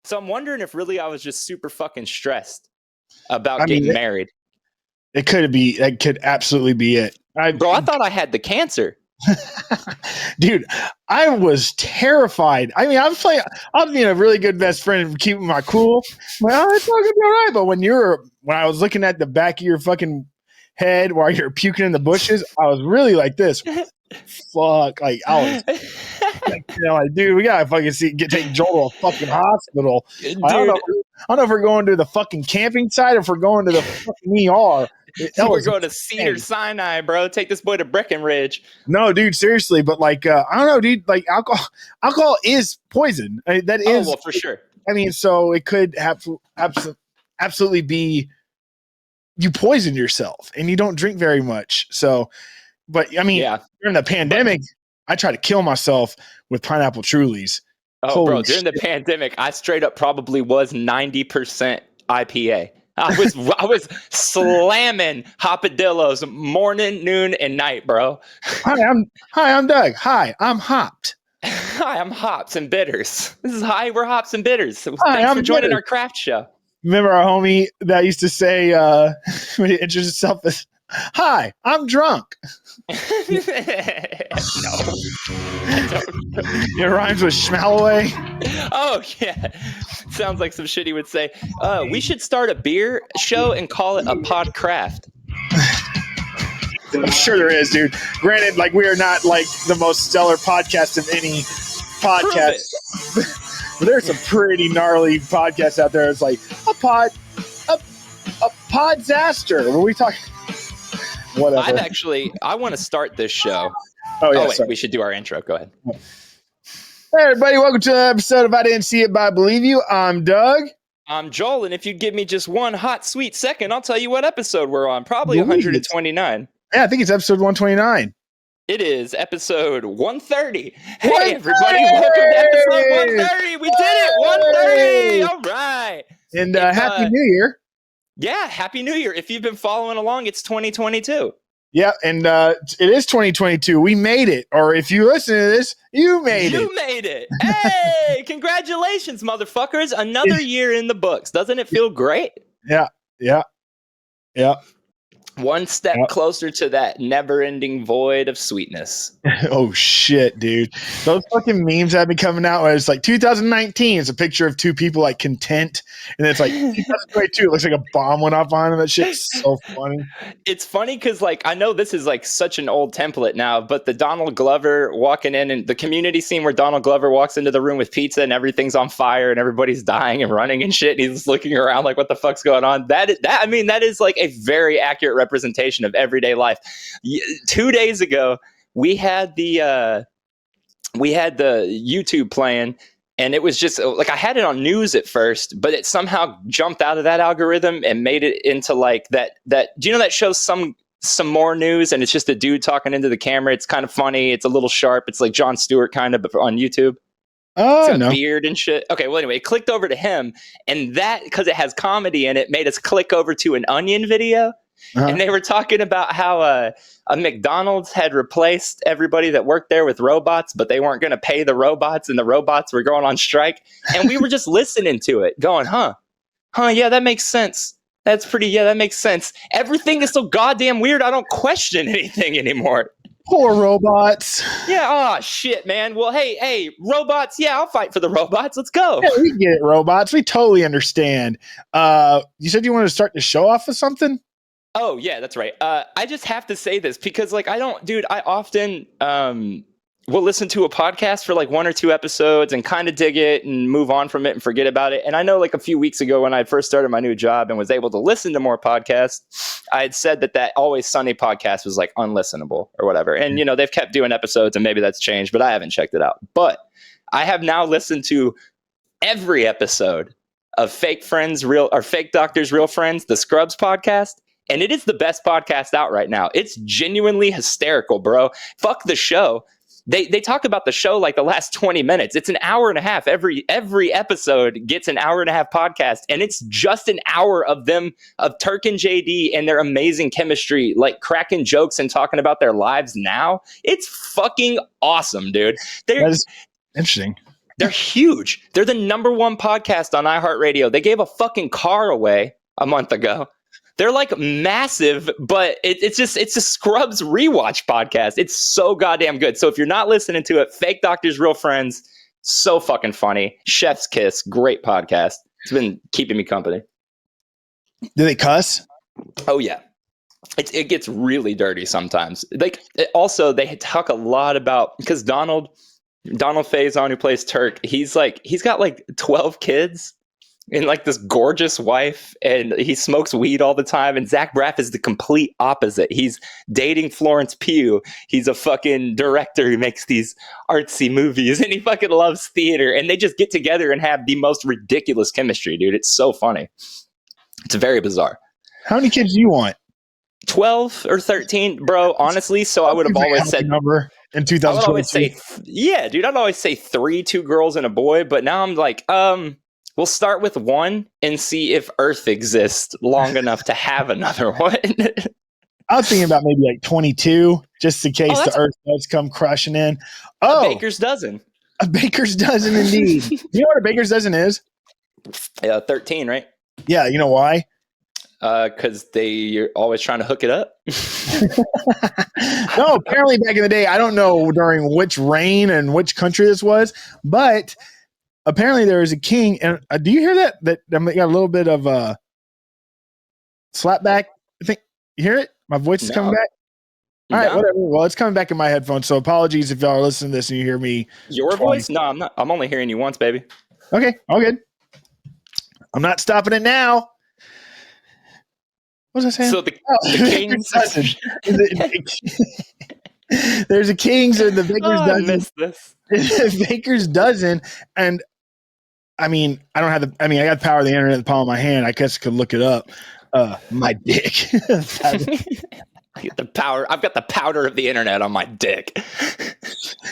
So I'm wondering if really I was just super fucking stressed about getting married. It could absolutely be it. Bro, I thought I had the cancer. Dude, I was terrified. I mean, I was being a really good best friend and keeping my cool. Well, it's all gonna be all right. But when I was looking at the back of your fucking head while you're puking in the bushes, I was really like this. Fuck, like I was, like, dude, we gotta fucking take Joel to a fucking hospital. Dude, I don't know if we're going to the fucking camping site or if we're going to the fucking ER. We're going to Cedars-Sinai, bro. Take this boy to Breckenridge. No, dude, seriously. But like, I don't know, dude. Like, alcohol is poison. That is, well, for sure. I mean, so it could absolutely be you poison yourself and you don't drink very much. So, but I mean, during the pandemic, I tried to kill myself with pineapple Trulies. Oh, bro, during the pandemic, I straight up probably was 90% IPA. I was slamming hopadillos morning, noon, and night, bro. Hi, I'm Doug. Hi, I'm hopped. Hi, I'm hops and bitters. This is we're hops and bitters. Thanks for joining our craft show. Remember our homie that used to say when he introduced himself as, "Hi, I'm drunk." No. It rhymes with Schmalloway. Oh, yeah. Sounds like some shit he would say. We should start a beer show and call it a pod craft. I'm sure there is, dude. Granted, like, we are not like the most stellar podcast of any podcast. But there's some pretty gnarly podcasts out there. It's like a podzaster. When we talk, whatever. I want to start this show. Oh, yeah. We should do our intro. Go ahead. Hey, everybody. Welcome to another episode of I Didn't See It, But I Believe You. I'm Doug. I'm Joel. And if you give me just one hot, sweet second, I'll tell you what episode we're on. Probably 129. Yeah, I think it's episode 129. It is episode 130. Hey, everybody. Welcome to episode 130. We did it. 130. All right. And Happy New Year. Yeah, Happy New Year. If you've been following along, it's 2022. Yeah, and it is 2022. We made it. Or if you listen to this, you made it. You made it. Hey, congratulations, motherfuckers. Another year in the books. Doesn't it feel great? Yeah. One step closer to that never-ending void of sweetness. Oh, shit, dude. Those fucking memes have been coming out where it's like 2019. It's a picture of two people like content. And it's like 2022. It looks like a bomb went off on them. That shit's so funny. It's funny because, like, I know this is like such an old template now, but the Donald Glover walking in and the community scene where Donald Glover walks into the room with pizza and everything's on fire and everybody's dying and running and shit. And he's looking around like, what the fuck's going on? That is like a very accurate representation of everyday life. 2 days ago, we had the YouTube playing, and it was just like I had it on news at first, but it somehow jumped out of that algorithm and made it into like that. Do you know that show some more news, and it's just a dude talking into the camera? It's kind of funny. It's a little sharp. It's like Jon Stewart kind of on YouTube. Oh, no. Beard and shit. Okay, well, anyway, it clicked over to him, and that, because it has comedy in it, made us click over to an Onion video. Uh-huh. And they were talking about how a McDonald's had replaced everybody that worked there with robots, but they weren't going to pay the robots, and the robots were going on strike. And we were just listening to it, going, huh, yeah, that makes sense. That makes sense. Everything is so goddamn weird, I don't question anything anymore. Poor robots. Yeah, shit, man. Well, hey, robots, yeah, I'll fight for the robots. Let's go. Yeah, we get it, robots. We totally understand. You said you wanted to start the show off with something? Oh, yeah, that's right. I just have to say this because, like, I often will listen to a podcast for like 1 or 2 episodes and kind of dig it and move on from it and forget about it. And I know, like, a few weeks ago when I first started my new job and was able to listen to more podcasts, I had said that Always Sunny podcast was like unlistenable or whatever. And, you know, they've kept doing episodes and maybe that's changed, but I haven't checked it out. But I have now listened to every episode of Fake Doctors, Real Friends, the Scrubs podcast. And it is the best podcast out right now. It's genuinely hysterical, bro. Fuck the show. They talk about the show like the last 20 minutes. It's an hour and a half. Every episode gets an hour and a half podcast. And it's just an hour of Turk and JD and their amazing chemistry, like cracking jokes and talking about their lives now. It's fucking awesome, dude. That is interesting. They're huge. They're the #1 podcast on iHeartRadio. They gave a fucking car away a month ago. They're like massive, but it's a Scrubs rewatch podcast. It's so goddamn good. So if you're not listening to it, Fake Doctors, Real Friends, so fucking funny. Chef's Kiss, great podcast. It's been keeping me company. Do they cuss? Oh yeah. It gets really dirty sometimes. Like also they talk a lot about, because Donald Faison, who plays Turk, he's got like 12 kids and like this gorgeous wife, and he smokes weed all the time. And Zach Braff is the complete opposite. He's dating Florence Pugh. He's a fucking director who makes these artsy movies, and he fucking loves theater. And they just get together and have the most ridiculous chemistry, dude. It's so funny. It's very bizarre. How many kids do you want? 12 or 13, bro, honestly. So I would have always said number in 2022. I would always say, yeah, dude, I'd always say 3, 2 girls and a boy. But now I'm like, we'll start with 1 and see if Earth exists long enough to have another one. I was thinking about maybe like 22, just in case the Earth does come crushing in. Oh, a baker's dozen. A baker's dozen, indeed. You know what a baker's dozen is? 13, right? Yeah, you know why? Because you're always trying to hook it up. No, apparently back in the day, I don't know during which reign and which country this was, but apparently there was a king. And do you hear that? That I got a little bit of a slapback. I think you hear it. My voice is coming back. All right, whatever. Well, it's coming back in my headphones, so apologies if y'all are listening to this and you hear me. Your voice? No, I'm not. I'm only hearing you once, baby. Okay, all good. I'm not stopping it now. What was I saying? So the Kings. There's a Kings and the Baker's Dozen. I missed this. The Baker's Dozen, and I mean, I don't have the. I mean, I got the power of the internet in the palm of my hand. I guess I could look it up. My dick. I get the power. I've got the powder of the internet on my dick.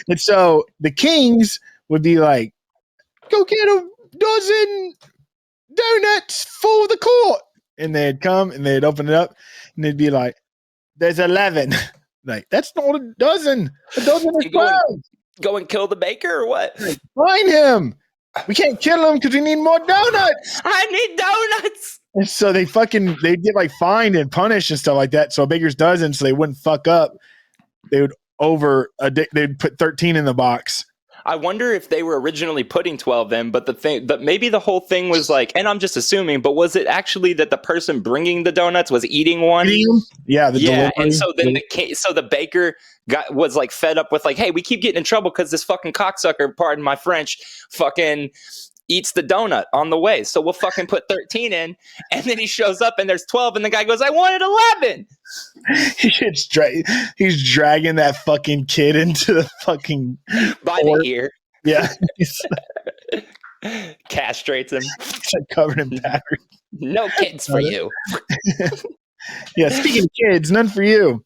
And so the Kings would be like, "Go get a dozen donuts for the court." And they'd come and they'd open it up and they'd be like, "There's 11." Like, that's not a dozen. A dozen is 12. Go and kill the baker or what? Find him. We can't kill him because we need more donuts. I need donuts. And so they'd get like fined and punished and stuff like that. So a baker's dozen, so they wouldn't fuck up. They'd put 13 in the box. I wonder if they were originally putting 12 in, but maybe the whole thing was like, and I'm just assuming, but was it actually that the person bringing the donuts was eating one? Yeah, and so then the baker was like fed up with like, hey, we keep getting in trouble because this fucking cocksucker, pardon my French, fucking eats the donut on the way. So we'll fucking put 13 in, and then he shows up and there's 12, and the guy goes, I wanted 11. He's dragging that fucking kid into the fucking by the ear. Yeah. Castrates him. Covered in powder. No kids for you. Yeah, speaking of kids, none for you.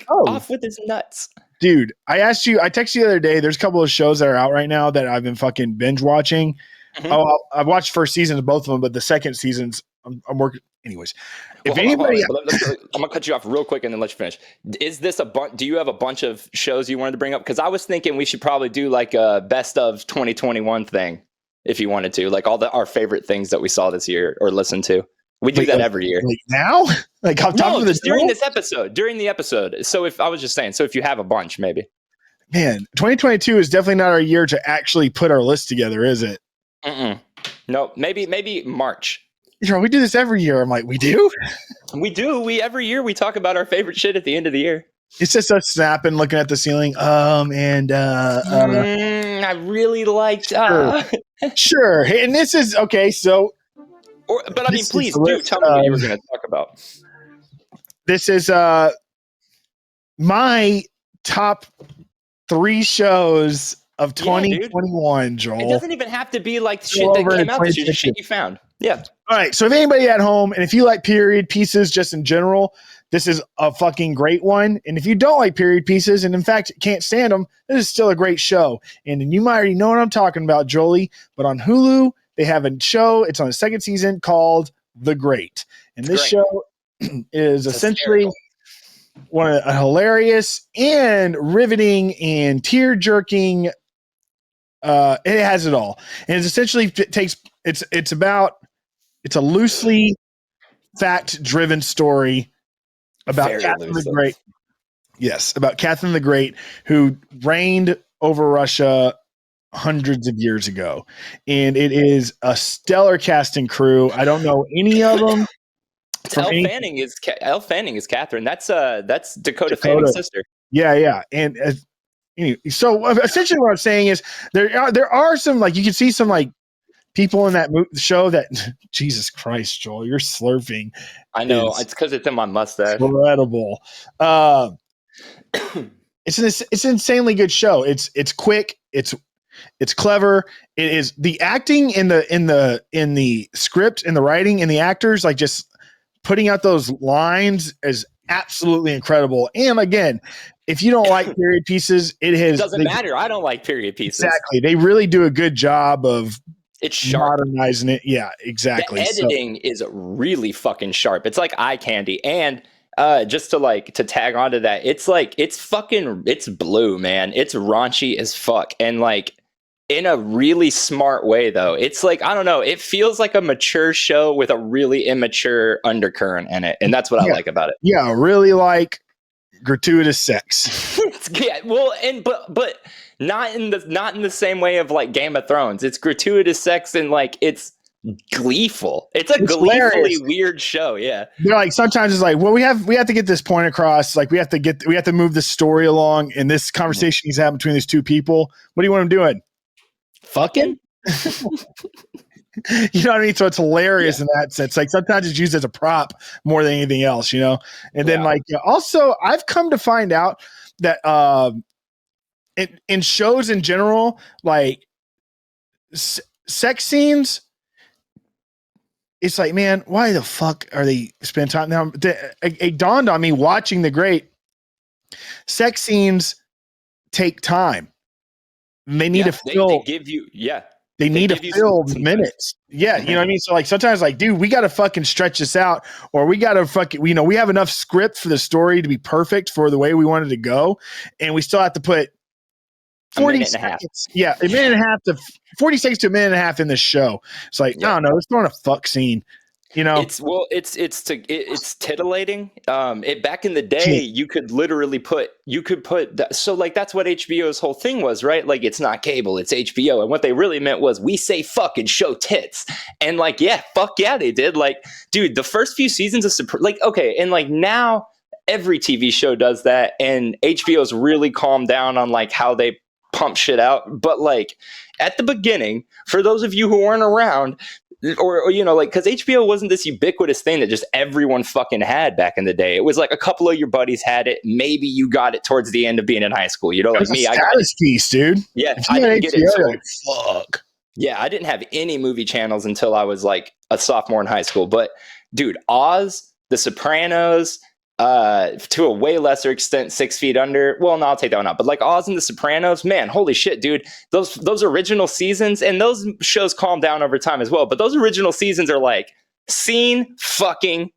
Off with his nuts. Dude, I texted you the other day, there's a couple of shows that are out right now that I've been fucking binge watching. Mm-hmm. I've watched first season of both of them, but the second season's I'm working. Anyways, if anybody, I'm gonna cut you off real quick and then let you finish. Is this do you have a bunch of shows you wanted to bring up? Because I was thinking we should probably do like a best of 2021 thing, if you wanted to, like our favorite things that we saw this year or listened to. We do that every year. Like now? Like on top of during the episode. So if you have a bunch, maybe. Man, 2022 is definitely not our year to actually put our list together, is it? No, maybe March. We do this every year. I'm like, we do? We do. Every year we talk about our favorite shit at the end of the year. It's just us snapping, looking at the ceiling. I really liked. Sure. And this is okay. So, but I mean, please do tell me what you were going to talk about. This is my top 3 shows of 2021, Joel. It doesn't even have to be like shit that came out this year, just shit you found. Yeah. All right. So if anybody at home, and if you like period pieces just in general, this is a fucking great one. And if you don't like period pieces, and in fact can't stand them, this is still a great show. And you might already know what I'm talking about, Jolie, but on Hulu, they have a show. It's on the second season called The Great. And this show is essentially one of a hilarious and riveting and tear-jerking It has it all, and it's essentially it's a loosely fact-driven story about Very Catherine the loosely. Great. Yes, about Catherine the Great, who reigned over Russia hundreds of years ago, and it is a stellar cast and crew. I don't know any of them. Elle Fanning is Catherine. That's Dakota Dakota. Fanning's sister. Yeah, and so essentially, what I'm saying is there are some, like, you can see some, like, people in that show that Jesus Christ, Joel, you're slurping. I know it's because it's in my mustache. Incredible. It's an insanely good show. It's quick. It's clever. It is the acting in the script and the writing and the actors, like, just putting out those lines is absolutely incredible. And again, if you don't like period pieces, it doesn't matter. I don't like period pieces. Exactly. They really do a good job of it's sharp. Modernizing it. Yeah, exactly. The editing is really fucking sharp. It's like eye candy. And just to tag onto that, it's blue, man. It's raunchy as fuck. And, like, in a really smart way, though. It's like, I don't know, it feels like a mature show with a really immature undercurrent in it. And that's what I like about it. Yeah, really, like, gratuitous sex. Yeah, well, but not in the same way of, like, Game of Thrones. It's gratuitous sex and, like, it's gleeful. It's gleefully hilarious. Weird show. Yeah. They're like, sometimes it's like, well, we have to get this point across. Like, we have to move the story along in this conversation he's having between these two people. What do you want him doing? Fucking. You know what I mean? So it's hilarious in that sense. Like, sometimes it's used as a prop more than anything else, you know? And then, like, also, I've come to find out that in shows in general, like, sex scenes, it's like, man, why the fuck are they spending time? Now, it dawned on me watching The Great, sex scenes take time. They need to fill. They give you, They need to fill minutes. Yeah, you know what I mean? So, like, sometimes, like, dude, we got to fucking stretch this out, or we got to fucking, we have enough script for the story to be perfect for the way we wanted to go, and we still have to put 40 seconds. Yeah, a minute and a half to 40 seconds to a minute and a half in this show. It's like, I don't know, let's throw in a fuck scene. You know, it's titillating. Back in the day, you could put that, so, like, that's what HBO's whole thing was, right? Like, it's not cable, it's HBO, and what they really meant was, we say fuck and show tits, and, like, fuck yeah, they did. Like, dude, the first few seasons of like, okay, and, like, now every TV show does that, and HBO's really calmed down on, like, how they pump shit out. But, like, at the beginning, for those of you who weren't around, or like, because HBO wasn't this ubiquitous thing that just everyone fucking had back in the day. It was like a couple of your buddies had it. Maybe you got it towards the end of being in high school. You know, like me, I got it. Piece, dude. Yeah, I didn't get it. Fuck. Yeah, I didn't have any movie channels until I was, like, a sophomore in high school. But, dude, Oz, The Sopranos, to a way lesser extent, 6 Feet Under. Well, no, I'll take that one out. But, like, Oz and The Sopranos, man, holy shit, dude. Those original seasons, and those shows calm down over time as well. But those original seasons are like scene, fucking,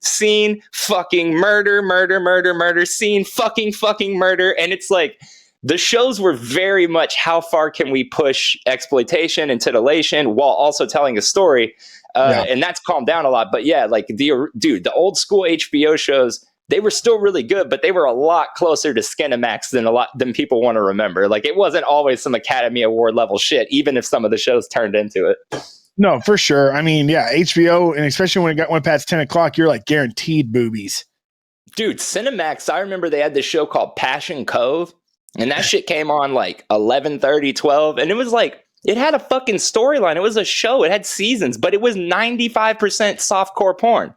murder, scene, fucking, murder. And it's like, the shows were very much, how far can we push exploitation and titillation while also telling a story? And that's calmed down a lot. But yeah, like, the old school HBO shows, they were still really good, but they were a lot closer to Skinamax than people want to remember. Like, it wasn't always some Academy Award level shit, even if some of the shows turned into it. No, for sure. I mean, yeah, HBO, and especially when it went past 10 o'clock, you're like guaranteed boobies. Dude, Cinemax, I remember they had this show called Passion Cove, and that shit came on like 11:30, 12, and it was like, it had a fucking storyline. It was a show. It had seasons, but it was 95% softcore porn.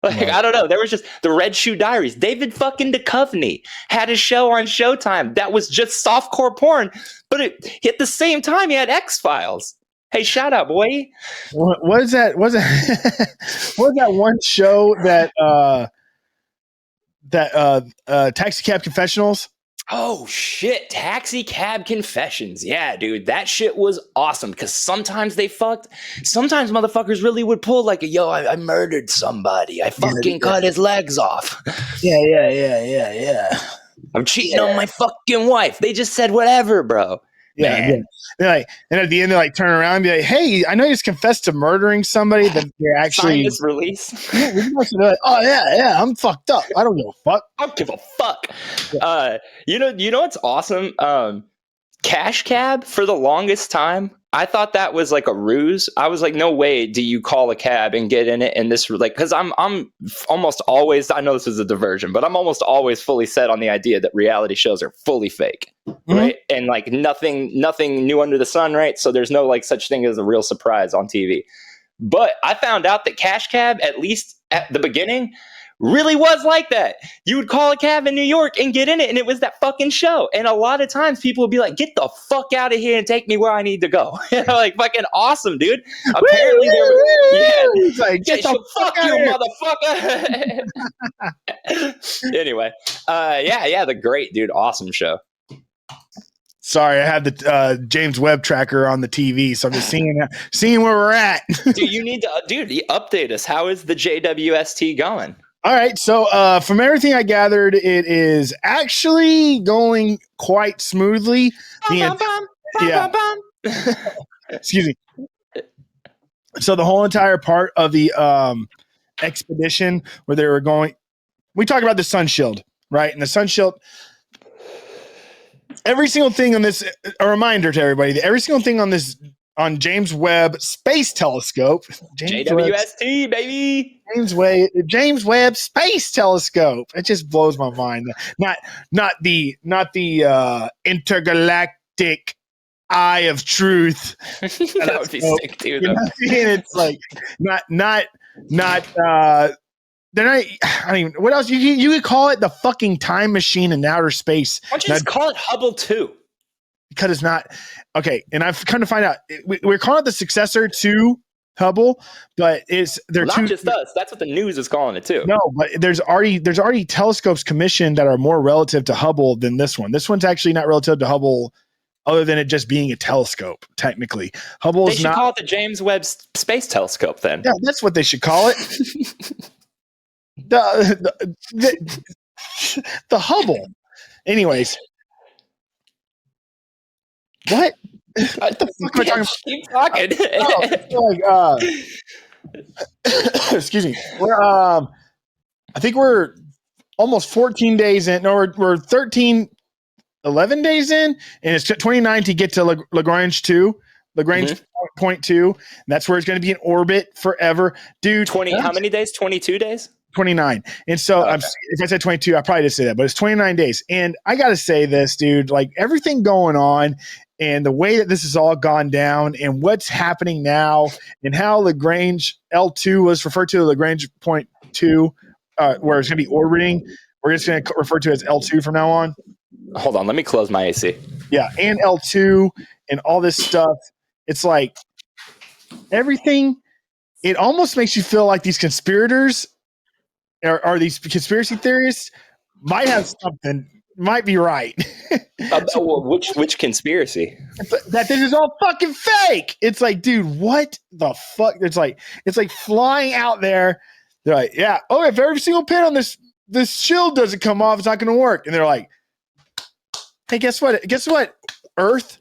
Like, I don't know. There was just the Red Shoe Diaries. David fucking Duchovny had a show on Showtime that was just softcore porn, but at the same time, he had X-Files. Hey, shout out, boy. What is that? What was that one show that Taxi Cab Confessionals? Oh, shit. Taxi Cab Confessions. Yeah, dude. That shit was awesome because sometimes they fucked. Sometimes motherfuckers really would pull like I murdered somebody. I fucking cut his legs off. Yeah. I'm cheating on my fucking wife. They just said whatever, bro. Yeah, Man. yeah. They're like, and at the end, they like turn around and be like, "Hey, I know you just confessed to murdering somebody." That they're Sign actually, this release. yeah, they're like, "Oh yeah, I'm fucked up. I don't give a fuck." I don't give a fuck. Yeah. You know what's awesome? Cash cab for the longest time. I thought that was like a ruse. I was like, no way do you call a cab and get in it and this like because I'm almost always, I know this is a diversion, but I'm almost always fully set on the idea that reality shows are fully fake. Right. And like nothing new under the sun, right? So there's no like such thing as a real surprise on TV. But I found out that Cash Cab, at least at the beginning, really was like that. You would call a cab in New York and get in it, and it was that fucking show. And a lot of times people would be like, get the fuck out of here and take me where I need to go. Like, fucking awesome, dude. Apparently there was, It's like, get the fuck you, motherfucker. Anyway, the great, dude. Awesome show. Sorry, I have the James Webb tracker on the TV, so I'm just seeing where we're at. Dude, you need to, update us. How is the JWST going? All right, so from everything I gathered, it is actually going quite smoothly. Excuse me. So the whole entire part of the expedition where they were going, we talked about the sun shield, right? And the sun shield, every single thing on this, a reminder to everybody, that every single thing on this, on James Webb Space Telescope, JWST, baby. James Webb Space Telescope. It just blows my mind. Not the intergalactic eye of truth. That would be sick too, though. It's like they're not. I mean, what else? You could call it the fucking time machine in outer space. Why don't you just call it Hubble 2? Because it's not okay. And I've come to find out we're calling it the successor to Hubble, but they're not just us. That's what the news is calling it too. No, but there's already telescopes commissioned that are more relative to Hubble than this one. This one's actually not relative to Hubble, other than it just being a telescope. Technically, Hubble is not. They should call it the James Webb Space Telescope then. Yeah, that's what they should call it. the Hubble. Anyways, what? What the fuck am I talking about? Keep talking. Excuse me. We're I think we're almost 14 days in. No, we're 11 days in, and it's 29 to get to Lagrange 2. Lagrange point 2. And that's where it's going to be in orbit forever. Dude, how many days? 22 days? 29. And so if I said 22, I probably did say that, but it's 29 days. And I got to say this, dude, like everything going on and the way that this has all gone down and what's happening now and how Lagrange L2 was referred to as Lagrange point 2, where it's going to be orbiting. We're just going to refer to it as L2 from now on. Hold on. Let me close my AC. Yeah. And L2 and all this stuff. It's like everything. It almost makes you feel like these conspirators are these conspiracy theorists might have something, might be right. Which conspiracy? That this is all fucking fake. It's like, dude, what the fuck? It's like flying out there. They're like, yeah, oh, if every single pin on this shield doesn't come off, it's not going to work. And they're like, hey, guess what? Earth,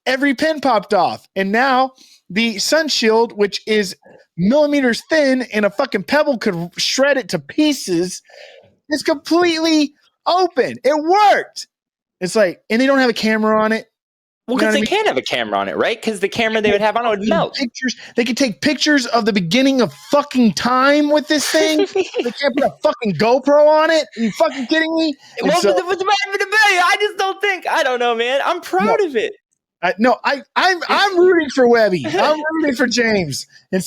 every pin popped off, and now the sun shield, which is millimeters thin and a fucking pebble could shred it to pieces, is completely open. It worked. It's like, and they don't have a camera on it. Well, because they can't have a camera on it, right? Because the camera they would have on it would melt. They could take pictures of the beginning of fucking time with this thing. They can't put a fucking GoPro on it. Are you fucking kidding me? What's the matter with the debate? I just don't think. I don't know, man. I'm proud of it. I'm rooting for Webby. I'm rooting for James, and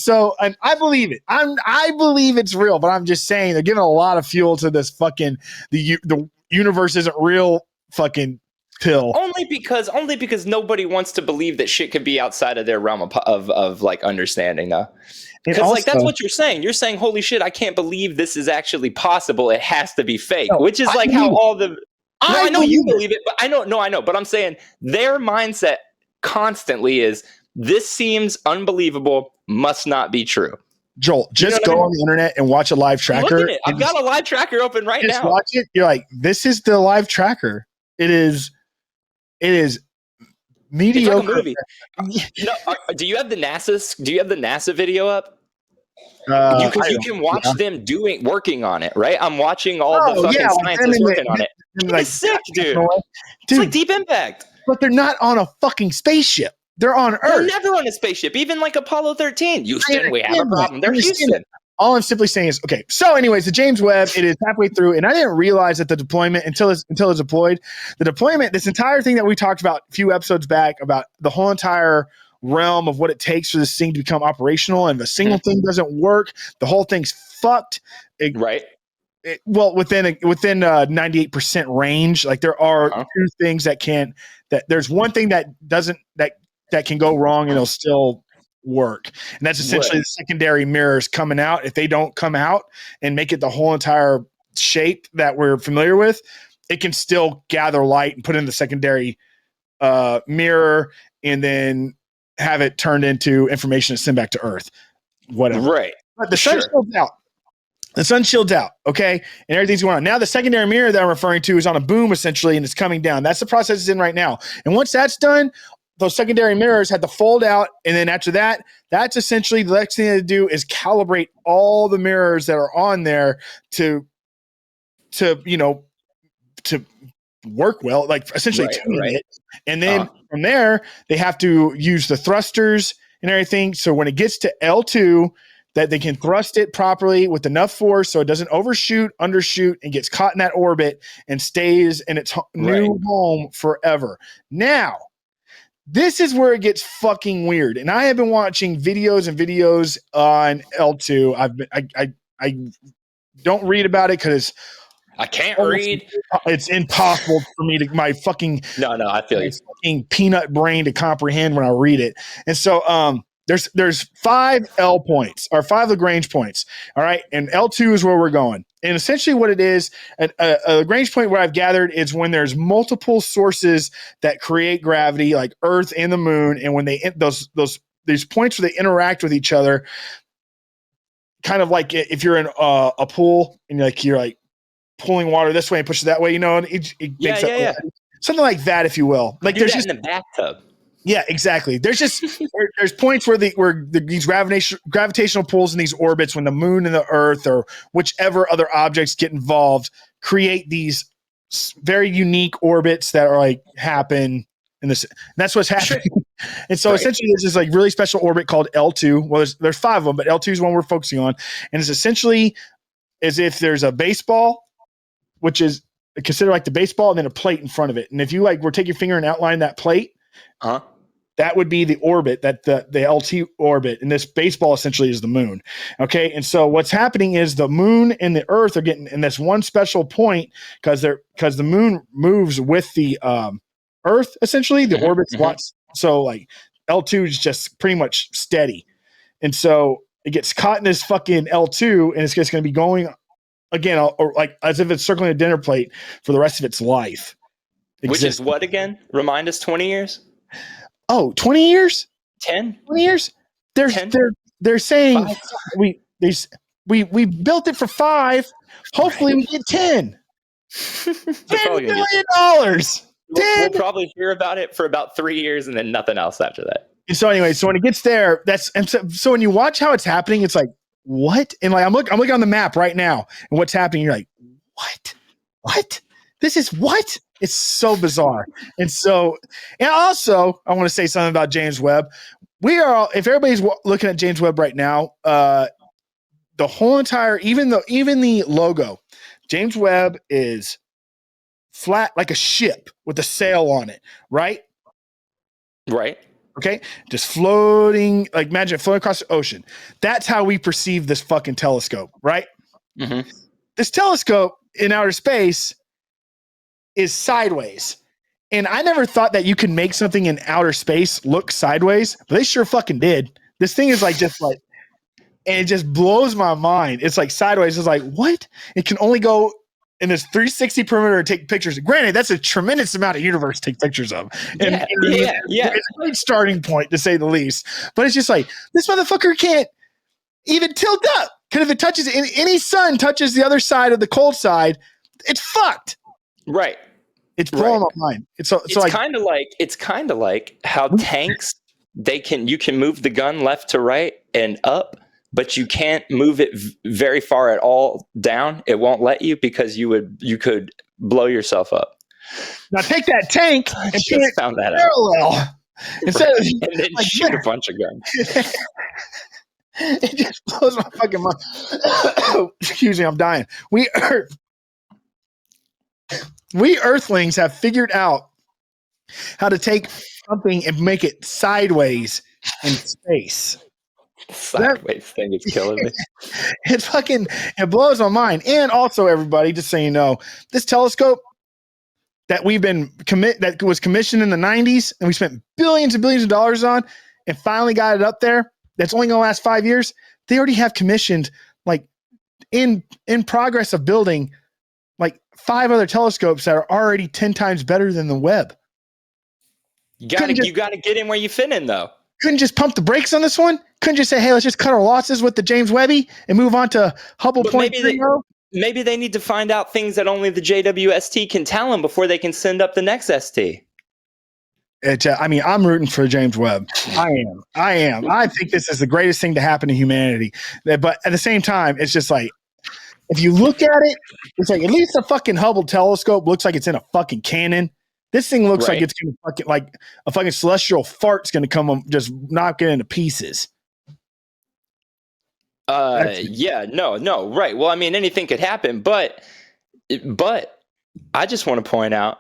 I believe it. I believe it's real, but I'm just saying they're giving a lot of fuel to this fucking the universe isn't real fucking pill. Only because nobody wants to believe that shit could be outside of their realm of like understanding, though. Because like that's what you're saying. You're saying, holy shit, I can't believe this is actually possible. It has to be fake, which is like how all the. I know you believe it, but I know. But I'm saying their mindset constantly is this seems unbelievable, must not be true. Joel, just go on the internet and watch a live tracker. Look at it. I've got a live tracker open right now. Just watch it. You're like, this is the live tracker. It is mediocre. It's like a movie. No, do you have the NASA video up? Because you can watch them working on it, right? I'm watching all the fucking scientists working on it. It's sick, dude. It's like Deep Impact. But they're not on a fucking spaceship. They're on Earth. They're never on a spaceship. Even like Apollo 13. Houston, we have a problem. They're Houston. All I'm simply saying is, okay, so anyways, the James Webb, it is halfway through, and I didn't realize that the deployment, until it's deployed, the deployment, this entire thing that we talked about a few episodes back about the whole entire realm of what it takes for this thing to become operational, and if a single thing doesn't work, the whole thing's fucked. Right. Well, within 98% range, like there are two things that there's one thing that can go wrong and it'll still work, and that's essentially the secondary mirrors coming out. If they don't come out and make it the whole entire shape that we're familiar with, it can still gather light and put in the secondary mirror and then have it turned into information to send back to Earth, whatever. Right. But the sun shields out. The sun shields out, okay? And everything's going on. Now the secondary mirror that I'm referring to is on a boom, essentially, and it's coming down. That's the process it's in right now. And once that's done, those secondary mirrors had to fold out, and then after that, that's essentially the next thing to do is calibrate all the mirrors that are on there to work well, like essentially tuning it. And then from there, they have to use the thrusters and everything. So when it gets to L2, that they can thrust it properly with enough force so it doesn't overshoot, undershoot, and gets caught in that orbit and stays in its new home forever. Now, this is where it gets fucking weird. And I have been watching videos and videos on L2. I don't read about it because I can't read. It's impossible for me to I feel you. Fucking peanut brain to comprehend when I read it. And so there's 5 L points or 5 Lagrange points. All right. And L2 is where we're going. And essentially what it is, a Lagrange point, what I've gathered is when there's multiple sources that create gravity, like Earth and the moon. And when these points where they interact with each other, kind of like if you're in a pool and you're like pulling water this way and push it that way, and it makes up something like that, if you will. Like there's just in the bathtub. Yeah, exactly. There's just there's points where these gravitational pulls in these orbits, when the moon and the Earth or whichever other objects get involved, create these very unique orbits that are like happen in this. That's what's happening. And so essentially, there's this like really special orbit called L2. Well, there's 5 of them, but L2 is one we're focusing on, and it's essentially as if there's a baseball, which is considered like the baseball, and then a plate in front of it. And if you were take your finger and outline that plate. That would be the orbit, that the LT orbit, and this baseball essentially is the moon. Okay, and so what's happening is the moon and the Earth are getting in this one special point because the moon moves with the Earth. Essentially, the orbit's lots. So like L2 is just pretty much steady, and so it gets caught in this fucking L2, and it's just going to be going again, or like as if it's circling a dinner plate for the rest of its life. Which is what again? Remind us, 20 years. Oh, 20 years? 10? 20 years? They're saying 5. we built it for 5. Hopefully we get 10. $10 million. We'll probably hear about it for about 3 years and then nothing else after that. So anyway, so when it gets there, so when you watch how it's happening, it's like, what? And like I'm looking on the map right now, and what's happening, you're like, what? This is what? It's so bizarre. And also, I want to say something about James Webb. If everybody's looking at James Webb right now, the whole entire, even the logo, James Webb is flat like a ship with a sail on it, right? Right. Okay. Just floating, like imagine floating across the ocean. That's how we perceive this fucking telescope, right? Mm-hmm. This telescope in outer space is sideways. And I never thought that you could make something in outer space look sideways, but they sure fucking did. This thing is and it just blows my mind. It's like sideways. It's like, what? It can only go in this 360 perimeter and take pictures. Granted, that's a tremendous amount of universe to take pictures of. It's a great starting point, to say the least. But it's just like, this motherfucker can't even tilt up. Because if it touches, any sun touches the other side of the cold side, it's fucked. Right. It's blowing my mind. It's like kind of like how tanks you can move the gun left to right and up, but you can't move it very far at all down. It won't let you because you could blow yourself up. Now take that tank and just put it found that parallel out. instead of and then shoot a bunch of guns. It just blows my fucking mind. Excuse me, I'm dying. We Earthlings have figured out how to take something and make it sideways in space. Sideways thing is killing me. It blows my mind. And also, everybody, just so you know, this telescope that that was commissioned in the 90s and we spent billions and billions of dollars on and finally got it up there, that's only going to last 5 years. They already have commissioned, like, in progress of building, like 5 other telescopes that are already 10 times better than the Webb. You got to get in where you fit in, though. Couldn't just pump the brakes on this one? Couldn't just say, hey, let's just cut our losses with the James Webby and move on to Hubble point 3.0? Maybe they need to find out things that only the JWST can tell them before they can send up the next ST. I'm rooting for James Webb. I am. I think this is the greatest thing to happen to humanity. But at the same time, it's just like, if you look at it, it's like, at least the fucking Hubble telescope looks like it's in a fucking cannon. This thing looks like it's going to fucking, like a fucking celestial fart's going to come just knock it into pieces. No, right. Well, I mean, anything could happen, but I just want to point out,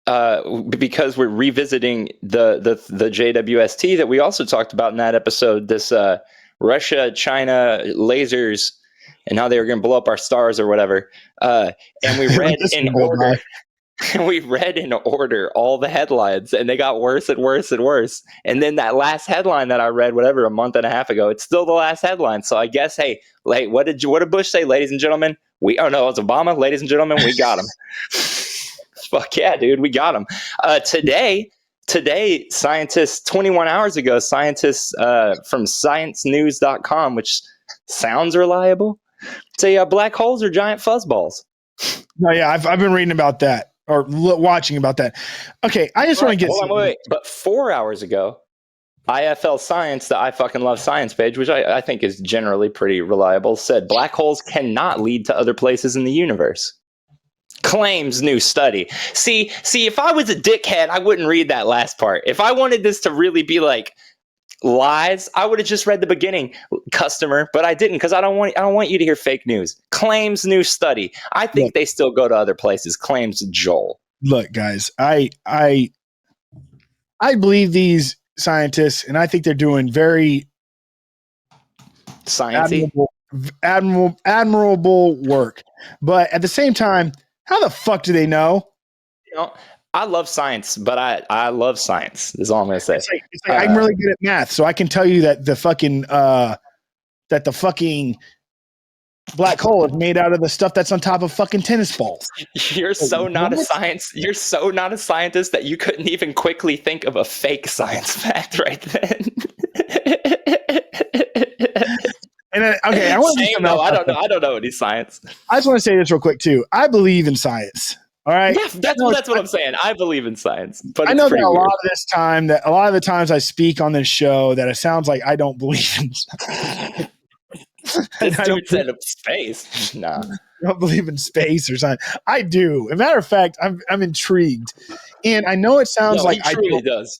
because we're revisiting the JWST that we also talked about in that episode, this Russia, China lasers and how they were going to blow up our stars or whatever. And we read in order. We read in order all the headlines, and they got worse and worse and worse. And then that last headline that I read, whatever, a month and a half ago, it's still the last headline. So I guess, hey, like, what did Bush say, ladies and gentlemen? It was Obama, ladies and gentlemen, we got him. Fuck yeah, dude, we got him. Today, scientists, 21 hours ago, scientists from ScienceNews.com, which sounds reliable, say black holes are giant fuzzballs. No, yeah, I've been reading about that. Or watching about that. Okay, I just want to get... Wait. But 4 hours ago, IFL Science, the I Fucking Love Science page, which I think is generally pretty reliable, said black holes cannot lead to other places in the universe. Claims new study. See, if I was a dickhead, I wouldn't read that last part. If I wanted this to really be like lies, I would have just read the beginning, customer, but I didn't, because I don't want you to hear fake news. Claims new study. I think they still go to other places. Claims Joel. Look, guys, I believe these scientists, and I think they're doing very sciencey, admirable work. But at the same time, how the fuck do they know? I love science, but I love science. That's all I'm going to say. It's like I'm really good at math, so I can tell you that the fucking black hole is made out of the stuff that's on top of fucking tennis balls. You're so not a scientist that you couldn't even quickly think of a fake science fact right then. And then, okay, I don't know any science. I just want to say this real quick too. I believe in science. All right. Yeah, that's what I'm saying. I believe in science, but I know that a lot of the times I speak on this show that it sounds like I don't believe in science. This dude said space. Nah. I don't believe in space or something. I do. As a matter of fact, I'm intrigued. And I know it sounds like he truly does.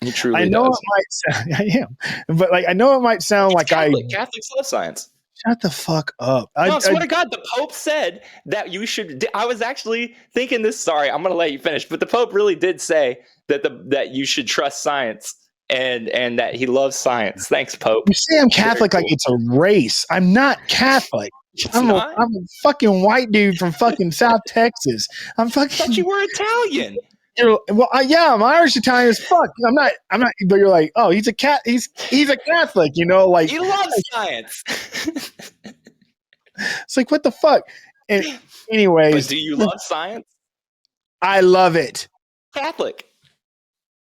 He truly does. I know it might sound, I am. But like I know it might sound like Catholics love science. Shut the fuck up. I swear to God, the Pope said that you should. I was actually thinking this. Sorry, I'm going to let you finish. But the Pope really did say that you should trust science and that he loves science. Thanks, Pope. You say I'm Catholic like it's a race. I'm not Catholic. I'm a fucking white dude from fucking South Texas. I thought you were Italian. I'm Irish Italian as fuck. I'm not. But you're like, oh, he's a cat. He's a Catholic. Like he loves science. It's like, what the fuck? And anyways, but do you love science? I love it. Catholic.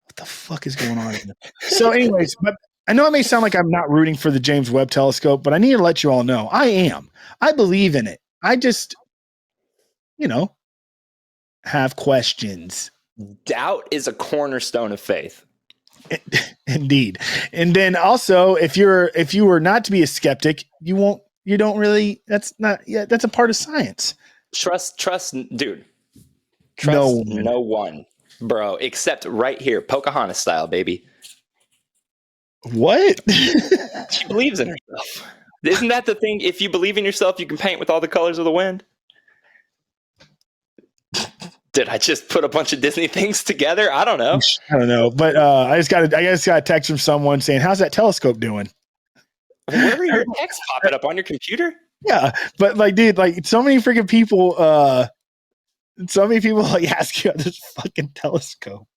What the fuck is going on here? So, anyways, but I know it may sound like I'm not rooting for the James Webb Telescope, but I need to let you all know I am. I believe in it. I just, have questions. Doubt is a cornerstone of faith. Indeed. And then also, if you were not to be a skeptic, that's a part of science. Trust, dude. No Trust no one, bro, except right here, Pocahontas style, baby. What? She believes in herself. Isn't that the thing? If you believe in yourself, you can paint with all the colors of the wind. Did I just put a bunch of Disney things together? I don't know. But I just got a text from someone saying, "How's that telescope doing?" Where are your texts popping up on your computer? Yeah, but like, dude, like so many freaking people, like ask you about this fucking telescope.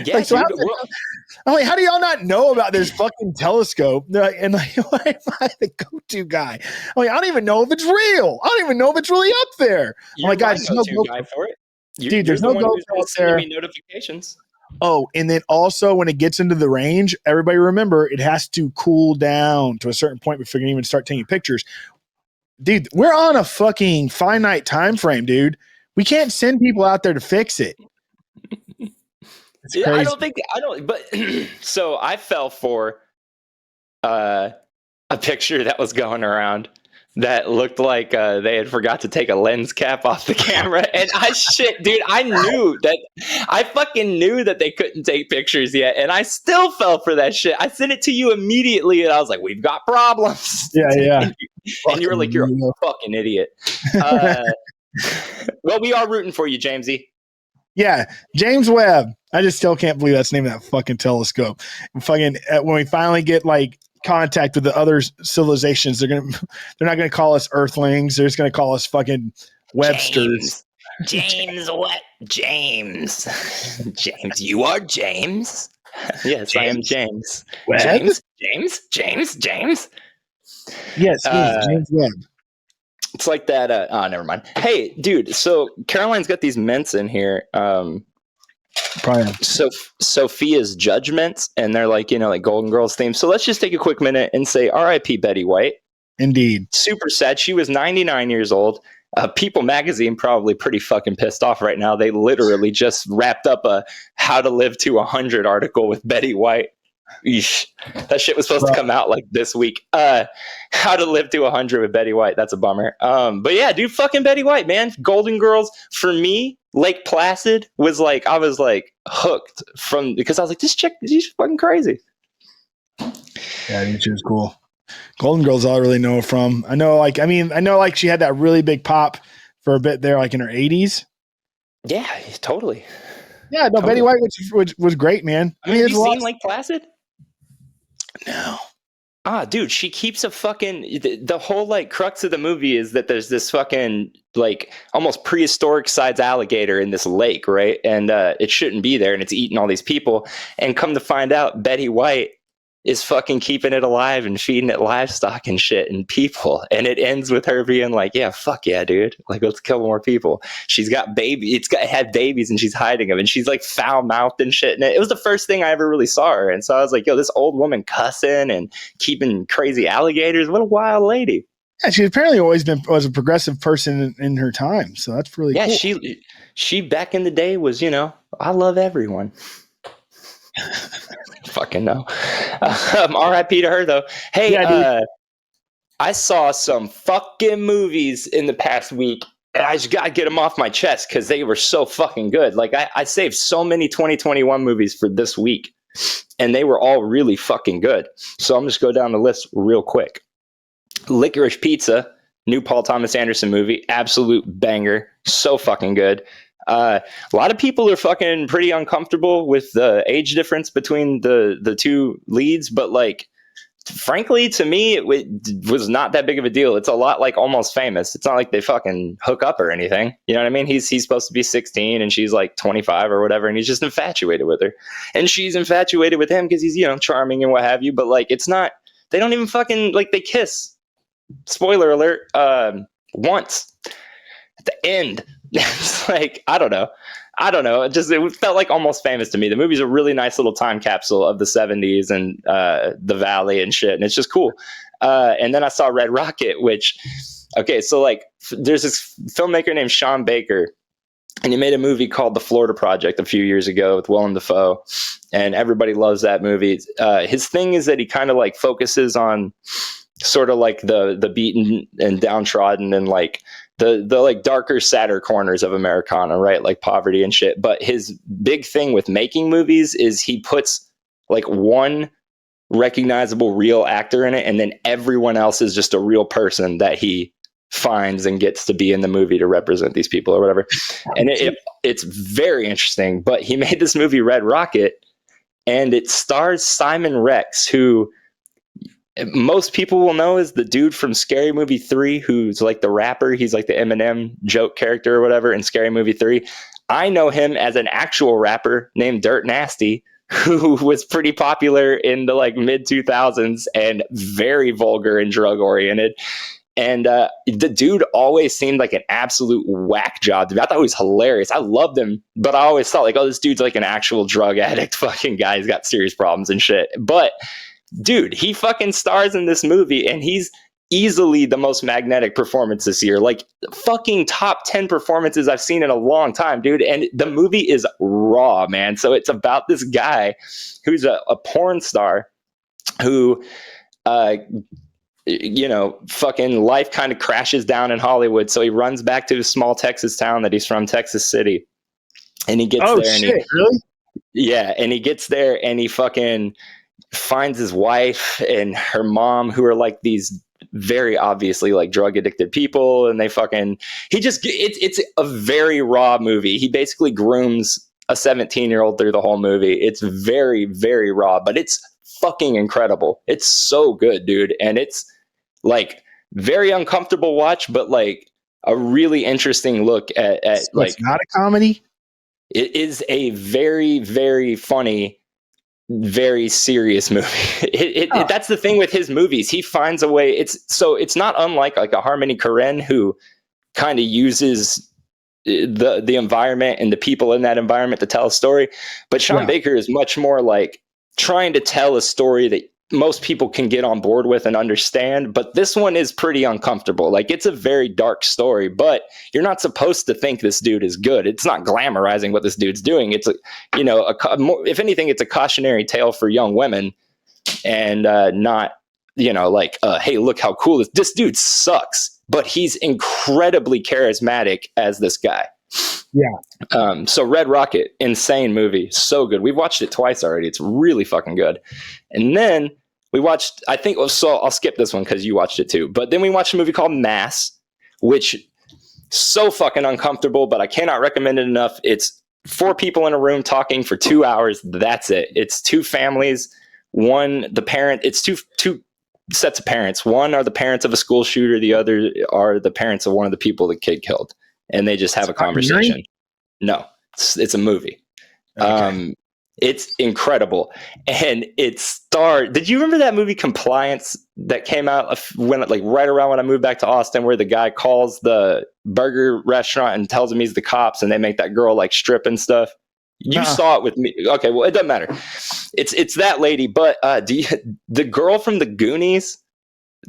Yeah, like, so I'm like, how do y'all not know about this fucking telescope? Like, and like, why am I the go-to guy? I'm like, I don't even know if it's real. I don't even know if it's really up there. You're my go-to guy for it. Dude, there's no GoPro out there. Notifications. Oh, and then also when it gets into the range, everybody remember it has to cool down to a certain point before you can even start taking pictures. Dude, we're on a fucking finite time frame, dude. We can't send people out there to fix it. Yeah, but so I fell for a picture that was going around that looked like they had forgot to take a lens cap off the camera. And I fucking knew that they couldn't take pictures yet. And I still fell for that shit. I sent it to you immediately and I was like, we've got problems. Yeah. And you were like, you're a fucking idiot. Well, we are rooting for you, Jamesy. Yeah, James Webb. I just still can't believe that's the name of that fucking telescope. And fucking when we finally get like contact with the other civilizations, they're not gonna call us Earthlings. They're just gonna call us fucking Websters. James, what? James, you are James. Yes, James. I am James. Webb? James. Yes, James Webb. It's like that. Never mind. Hey, dude. So Caroline's got these mints in here. So Sophia's Judgments, and they're like, like Golden Girls themed. So let's just take a quick minute and say R.I.P. Betty White. Indeed. Super sad. She was 99 years old. People magazine probably pretty fucking pissed off right now. They literally just wrapped up a How to Live to 100 article with Betty White. Eesh. That shit was supposed to come out like this week. How to Live to 100 with Betty White. That's a bummer. But yeah, dude, fucking Betty White, man. Golden Girls, for me, Lake Placid was like, I was like hooked because I was like, this chick, she's fucking crazy. Yeah, she was cool. Golden Girls, all I really know her from. I know she had that really big pop for a bit there, like in her 80s. Yeah, totally. Yeah, no, totally. Betty White was great, man. Have you seen Lake Placid? No. Dude, she keeps a fucking the whole like crux of the movie is that there's this fucking like almost prehistoric sized alligator in this lake, right? And it shouldn't be there, and it's eating all these people. And come to find out, Betty White is fucking keeping it alive and feeding it livestock and shit and people. And it ends with her being like, yeah, fuck yeah, dude. Like, let's kill more people. She's got had babies and she's hiding them. And she's like foul mouthed and shit. And it was the first thing I ever really saw her. And so I was like, yo, this old woman cussing and keeping crazy alligators. What a wild lady. Yeah, she apparently was a progressive person in her time. So that's really cool. Yeah, she back in the day was, I love everyone. Fucking no. R.I.P. to her though. Hey, yeah, I saw some fucking movies in the past week, and I just gotta get them off my chest because they were so fucking good. Like I saved so many 2021 movies for this week, and they were all really fucking good. So I'm just go down the list real quick. Licorice Pizza, new Paul Thomas Anderson movie, absolute banger, so fucking good. A lot of people are fucking pretty uncomfortable with the age difference between the two leads, but like, frankly, to me, it was not that big of a deal. It's a lot like Almost Famous. It's not like they fucking hook up or anything. You know what I mean? He's supposed to be 16 and she's like 25 or whatever, and he's just infatuated with her, and she's infatuated with him because he's charming and what have you. But like, it's not. They don't even fucking like they kiss. Spoiler alert. Once at the end. It's like, I don't know. It felt like Almost Famous to me. The movie's a really nice little time capsule of the 70s and the Valley and shit. And it's just cool. And then I saw Red Rocket, which, okay, so like there's this filmmaker named Sean Baker. And he made a movie called The Florida Project a few years ago with Willem Dafoe, and everybody loves that movie. His thing is that he kind of like focuses on sort of like the beaten and downtrodden and like the like darker, sadder corners of Americana, right? Like poverty and shit. But his big thing with making movies is he puts like one recognizable real actor in it, and then everyone else is just a real person that he finds and gets to be in the movie to represent these people or whatever. And it's very interesting. But he made this movie Red Rocket, and it stars Simon Rex, who most people will know as the dude from Scary Movie 3, who's like the rapper. He's like the Eminem joke character or whatever in Scary Movie 3. I know him as an actual rapper named Dirt Nasty, who was pretty popular in the like mid 2000s and very vulgar and drug oriented. And the dude always seemed like an absolute whack job. I thought he was hilarious. I loved him, but I always thought like, oh, this dude's like an actual drug addict fucking guy. He's got serious problems and shit. But dude, he fucking stars in this movie, and he's easily the most magnetic performance this year. Like fucking top 10 performances I've seen in a long time, dude. And the movie is raw, man. So it's about this guy who's a porn star who, you know, fucking life kind of crashes down in Hollywood. So he runs back to his small Texas town that he's from, Texas City. And he gets there. And really? Yeah. And he gets there and he fucking finds his wife and her mom, who are like these very obviously like drug addicted people. And they fucking, it's a very raw movie. He basically grooms a 17-year-old through the whole movie. It's very, very raw, but it's fucking incredible. It's so good, dude. And it's like very uncomfortable watch, but like a really interesting look at so like, it's not a comedy. It is a very, very funny, very serious movie. That's the thing with his movies. He finds a way. It's not unlike like a Harmony Korine, who kind of uses the environment and the people in that environment to tell a story. But Sean Baker is much more like trying to tell a story that most people can get on board with and understand. But this one is pretty uncomfortable. Like it's a very dark story, but you're not supposed to think this dude is good. It's not glamorizing what this dude's doing. It's if anything, it's a cautionary tale for young women, and not, like, hey, look how cool this dude sucks, but he's incredibly charismatic as this guy. Yeah. So Red Rocket, insane movie. So good. We've watched it twice already. It's really fucking good. And then we watched, so I'll skip this one because you watched it too. But then we watched a movie called Mass, which so fucking uncomfortable, but I cannot recommend it enough. It's 4 people in a room talking for 2 hours. That's it. It's 2 families. It's two sets of parents. One are the parents of a school shooter. The other are the parents of one of the people the kid killed. And they just have a conversation. No, it's a movie. Okay. It's incredible. And it starred, did you remember that movie Compliance that came out right around when I moved back to Austin, where the guy calls the burger restaurant and tells him he's the cops, and they make that girl like strip and stuff? You saw it with me. Okay, well, it doesn't matter. It's that lady. But the girl from the Goonies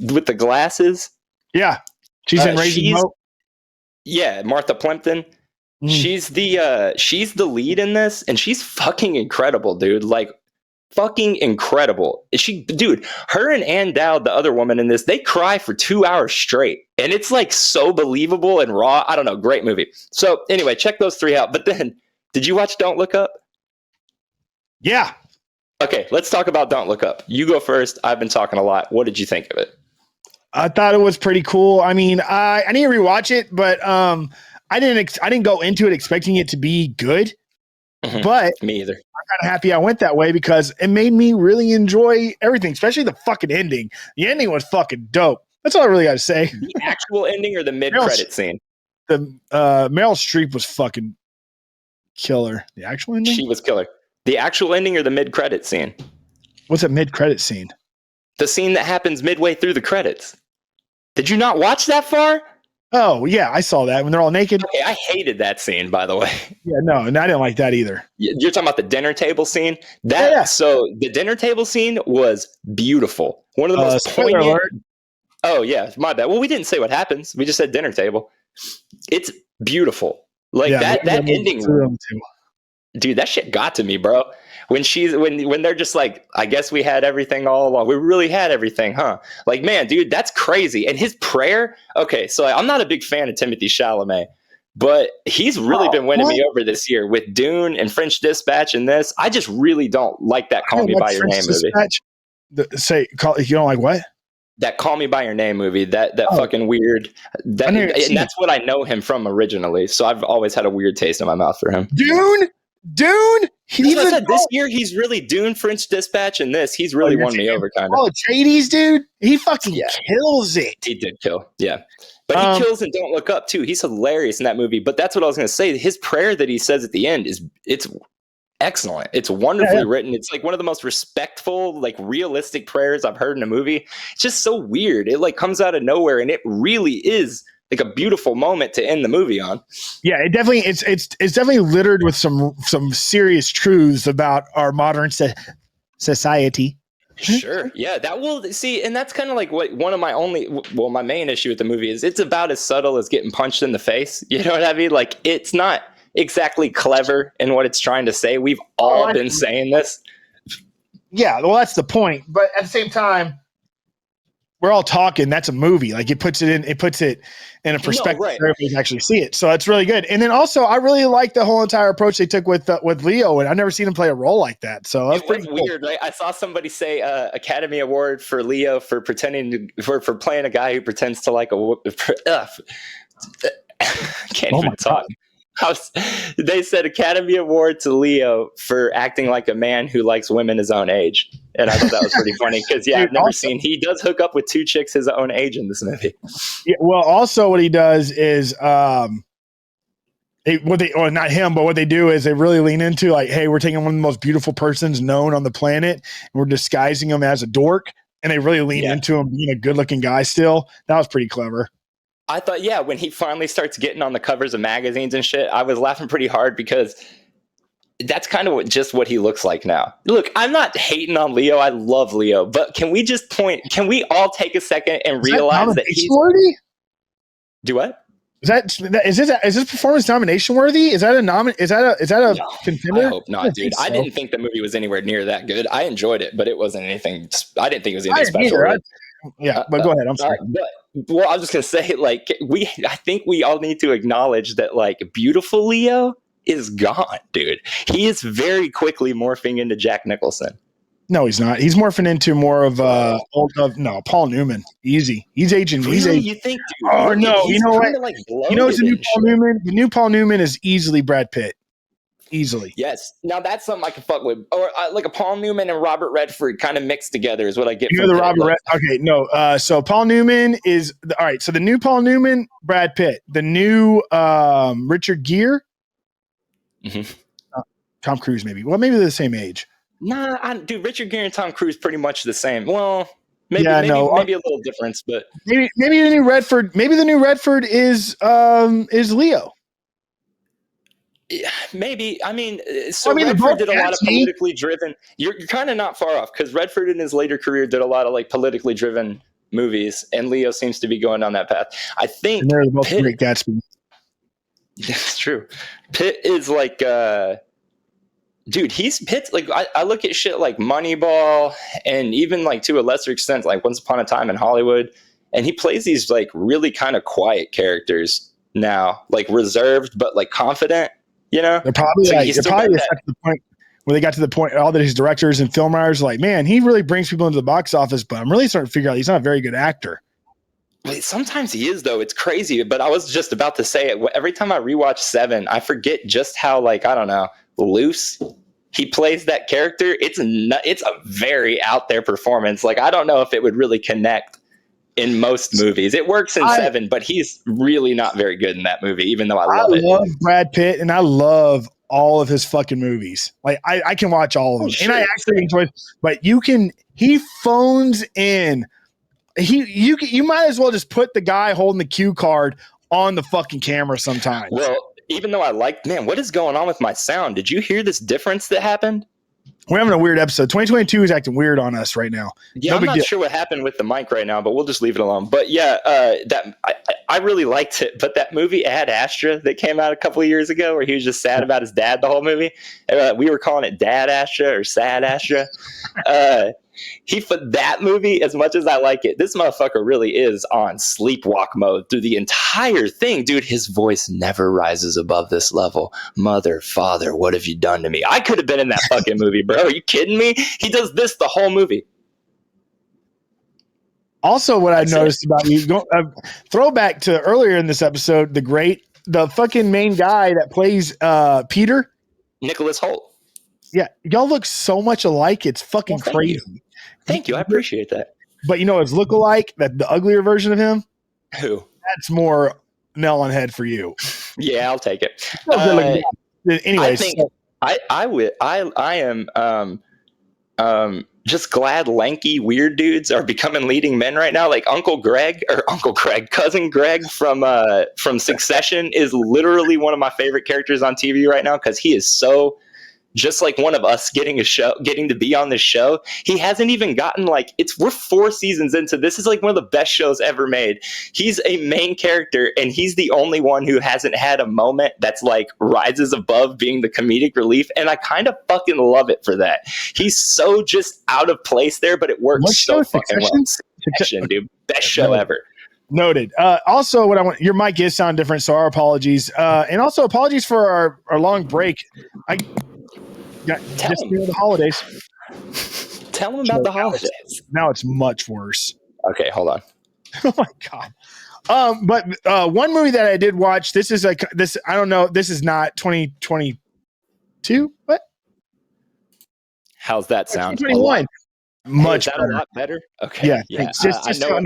with the glasses? Yeah. She's in Raising Hope. Yeah, Martha Plimpton. She's the lead in this, and she's fucking incredible, dude. Like, fucking incredible. Her and Ann Dowd, the other woman in this, they cry for 2 hours straight, and it's like so believable and raw. I don't know, great movie. So anyway, check those 3 out. But then, did you watch Don't Look Up? Yeah. Okay, let's talk about Don't Look Up. You go first. I've been talking a lot. What did you think of it? I thought it was pretty cool. I mean, I need to rewatch it, but I didn't go into it expecting it to be good. Mm-hmm. But me either. I'm kind of happy I went that way because it made me really enjoy everything, especially the fucking ending. The ending was fucking dope. That's all I really got to say. The actual ending or the mid-credit scene? The Meryl Streep was fucking killer. The actual ending? She was killer. The actual ending or the mid-credit scene? What's a mid-credit scene? The scene that happens midway through the credits. Did you not watch that far? Oh, yeah, I saw that when they're all naked. Okay, I hated that scene, by the way. Yeah, no, and I didn't like that either. You're talking about the dinner table scene? So the dinner table scene was beautiful. One of the most poignant. Alert. Oh, yeah, my bad. Well, we didn't say what happens. We just said dinner table. It's beautiful. Like Yeah, that ending, too. dude, that shit got to me, bro. When they're just like, I guess we had everything all along. We really had everything, huh? Like, man, dude, that's crazy. And his prayer. Okay, so I'm not a big fan of Timothy Chalamet, but he's really been winning me over this year with Dune and French Dispatch and this. I just really don't like that Call Me by Your Name movie. You don't like what? That Call Me by Your Name movie. That fucking weird. And that's what I know him from originally. So I've always had a weird taste in my mouth for him. Dune. This year he's really Dune, French Dispatch, and this. He's really won me over, kind of. Oh, Atreides, dude. He fucking kills it. He did kill. Yeah. But he kills in Don't Look Up, too. He's hilarious in that movie. But that's what I was going to say. His prayer that he says at the end it's excellent. It's wonderfully written. It's like one of the most respectful, like realistic prayers I've heard in a movie. It's just so weird. It like comes out of nowhere, and it really is like a beautiful moment to end the movie on. Yeah, it definitely it's definitely littered with some serious truths about our modern society. Sure. Yeah, that will see, and that's kind of like what one of my my main issue with the movie is. It's about as subtle as getting punched in the face. You know what I mean? Like, it's not exactly clever in what it's trying to say. We've all been saying this. Yeah, well, that's the point. But at the same time, we're all talking. That's a movie. Like, it puts it in a perspective where everybody can actually see it. So that's really good. And then also, I really like the whole entire approach they took with Leo, and I've never seen him play a role like that. So that's pretty cool. Weird, right? I saw somebody say Academy Award for Leo for for playing a guy who pretends to like can't even talk. They said Academy Award to Leo for acting like a man who likes women his own age. And I thought that was pretty funny because, I've never seen, he does hook up with two chicks his own age in this movie. Yeah, well, also what he does is, not him, but what they do is they really lean into like, hey, we're taking one of the most beautiful persons known on the planet and we're disguising him as a dork. And they really lean into him being a good looking guy still. That was pretty clever. I thought, when he finally starts getting on the covers of magazines and shit, I was laughing pretty hard because that's kind of what he looks like now. Look, I'm not hating on Leo. I love Leo, but can we all take a second and realize that he's worthy? Do what? Is this performance nomination worthy? Is that a contender? I hope not, dude. I didn't think the movie was anywhere near that good. I enjoyed it, but it wasn't anything. I didn't think it was anything special. But go ahead. I'm sorry. I was just gonna say, like, I think we all need to acknowledge that, like, beautiful Leo is gone, dude. He is very quickly morphing into Jack Nicholson. No, he's not. He's morphing into more of Paul Newman. Easy. He's aging. Really? You think? Dude, oh no! You know what? Like, the new Paul Newman. The new Paul Newman is easily Brad Pitt. Easily. Yes. Now that's something I can fuck with. Or like a Paul Newman and Robert Redford kind of mixed together is what I get. You know the Robert Redford. Okay, no. So Paul Newman is all right. So the new Paul Newman, Brad Pitt. The new Richard Gere. Tom Cruise, maybe. Well, maybe they're the same age. Nah, dude. Richard Gere and Tom Cruise pretty much the same. Well, maybe a little difference, but maybe the new Redford. Maybe the new Redford is Leo. Yeah, maybe. I mean, Redford did a lot of politically driven. You're kind of not far off because Redford in his later career did a lot of like politically driven movies, and Leo seems to be going down that path. I think and they're the most great Gatsby. That's true. Pitt is like, dude. Pitt's like. I look at shit like Moneyball, and even like to a lesser extent, like Once Upon a Time in Hollywood, and he plays these like really kind of quiet characters now, like reserved but like confident. You know, they're probably to the point where they got to the point, all that his directors and film writers are like, man, he really brings people into the box office, but I'm really starting to figure out he's not a very good actor. Sometimes he is, though. It's crazy. But I was just about to say it. Every time I rewatch Seven, I forget just how, like, I don't know, loose he plays that character. It's a very out there performance. Like, I don't know if it would really connect in most movies. It works in Seven, but he's really not very good in that movie, even though I love Brad Pitt, and I love all of his fucking movies. Like, I can watch all of them. Sure, and I actually enjoy it. But he phones in. You might as well just put the guy holding the cue card on the fucking camera sometimes. Well, even though what is going on with my sound? Did you hear this difference that happened? We're having a weird episode. 2022 is acting weird on us right now. Yeah, I'm not sure what happened with the mic right now, but we'll just leave it alone. But yeah, I really liked it, but that movie Ad Astra that came out a couple of years ago, where he was just sad about his dad the whole movie, we were calling it Dad Astra or Sad Astra. He for that movie, as much as I like it, this motherfucker really is on sleepwalk mode through the entire thing, dude. His voice never rises above this level. Mother, father, what have you done to me? I could have been in that fucking movie, bro. Are you kidding me? He does this the whole movie. Also, what I noticed about you, throwback to earlier in this episode, the fucking main guy that plays Peter, Nicholas Hoult. Yeah, y'all look so much alike. It's fucking crazy. Thank you. I appreciate that. But you know his look-alike, the uglier version of him? Who? That's more nail on head for you. Yeah, I'll take it. Anyways, I am just glad lanky weird dudes are becoming leading men right now. Like cousin Greg from Succession is literally one of my favorite characters on TV right now, because he is so just like one of us getting to be on this show. He hasn't even gotten we're 4 seasons into this. Is like one of the best shows ever made. He's a main character, and he's the only one who hasn't had a moment that's like rises above being the comedic relief. And I kind of fucking love it for that. He's so just out of place there, but it works so fucking well. Succession, dude. Best show ever. Noted. Also, your mic is sound different, so our apologies. And also apologies for our long break. Just near the holidays. Tell them about the holidays. Now it's much worse. Okay, hold on. Oh my god. But one movie that I did watch. This is I don't know. This is not 2022. What? How's that sound? 2021. Much better. A lot better. Okay. Yeah. Just I know. I'm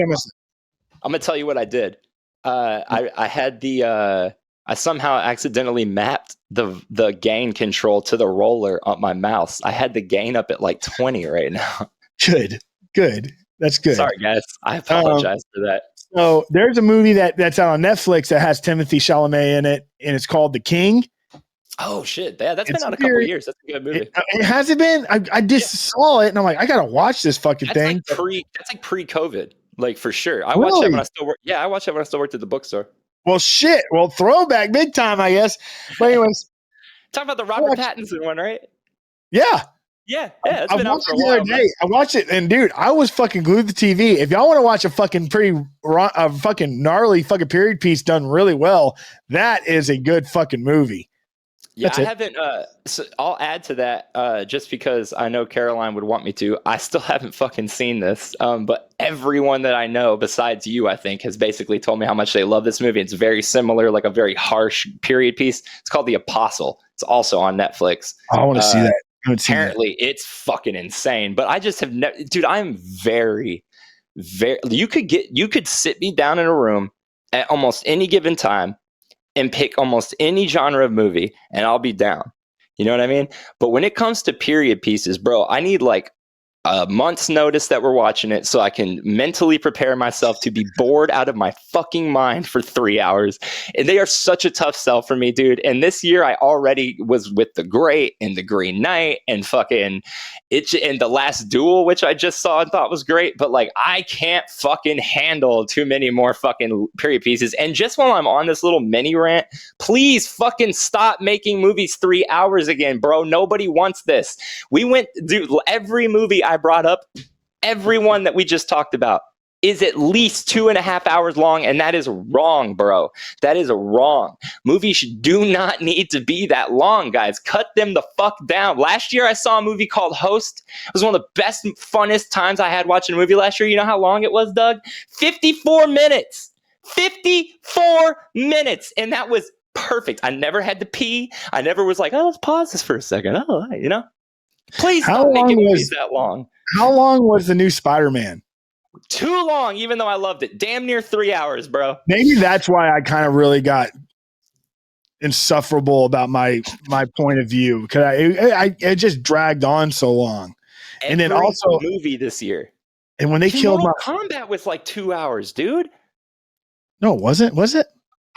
gonna tell you what I did. I had I somehow accidentally mapped the gain control to the roller on my mouse. I had the gain up at like 20 right now. Good. That's good. Sorry, guys. I apologize for that. So there's a movie that's out on Netflix that has Timothée Chalamet in it, and it's called The King. Oh shit! Yeah, that's been out a couple of years. That's a good movie. It hasn't been. I just saw it, and I'm like, I gotta watch this fucking thing. That's like pre-COVID, like for sure. I watched that when I still worked. Yeah, I watched that when I still worked at the bookstore. Well, shit. Well, throwback big time, I guess. But anyways, talking about the Robert Pattinson one, right? Yeah. It's been out for a while. The other day. I watched it, and dude, I was fucking glued to the TV. If y'all want to watch a fucking fucking gnarly fucking period piece done really well, that is a good fucking movie. Yeah, I haven't. So I'll add to that just because I know Caroline would want me to. I still haven't fucking seen this, but everyone that I know besides you, I think, has basically told me how much they love this movie. It's very similar, like a very harsh period piece. It's called The Apostle. It's also on Netflix. I want to see that. Apparently, it's fucking insane. But I just have never, dude. I'm very, very. You could sit me down in a room at almost any given time and pick almost any genre of movie, and I'll be down. You know what I mean? But when it comes to period pieces, bro, I need like a month's notice that we're watching it so I can mentally prepare myself to be bored out of my fucking mind for 3 hours. And they are such a tough sell for me, dude. And this year I already was with The Great and The Green Knight and fucking and The Last Duel, which I just saw and thought was great. But like, I can't fucking handle too many more fucking period pieces. And just while I'm on this little mini rant, please fucking stop making movies 3 hours again, bro. Nobody wants this. We went, dude, every movie I brought up, everyone that we just talked about is at least 2.5 hours long, and that is wrong, bro. That is wrong. Movies do not need to be that long, guys. Cut them the fuck down. Last year, I saw a movie called Host. It was one of the best, funnest times I had watching a movie last year. You know how long it was, Doug? 54 minutes. 54 minutes, and that was perfect. I never had to pee. I never was like, oh, let's pause this for a second. Oh, you know? Please don't make it movies that long. How long was the new Spider-Man? Too long, even though I loved it. Damn near 3 hours, bro. Maybe that's why I kind of really got insufferable about my point of view, because it just dragged on so long. And then also movie this year. And when they killed Mortal Kombat was like 2 hours, dude. No, was it? Was it?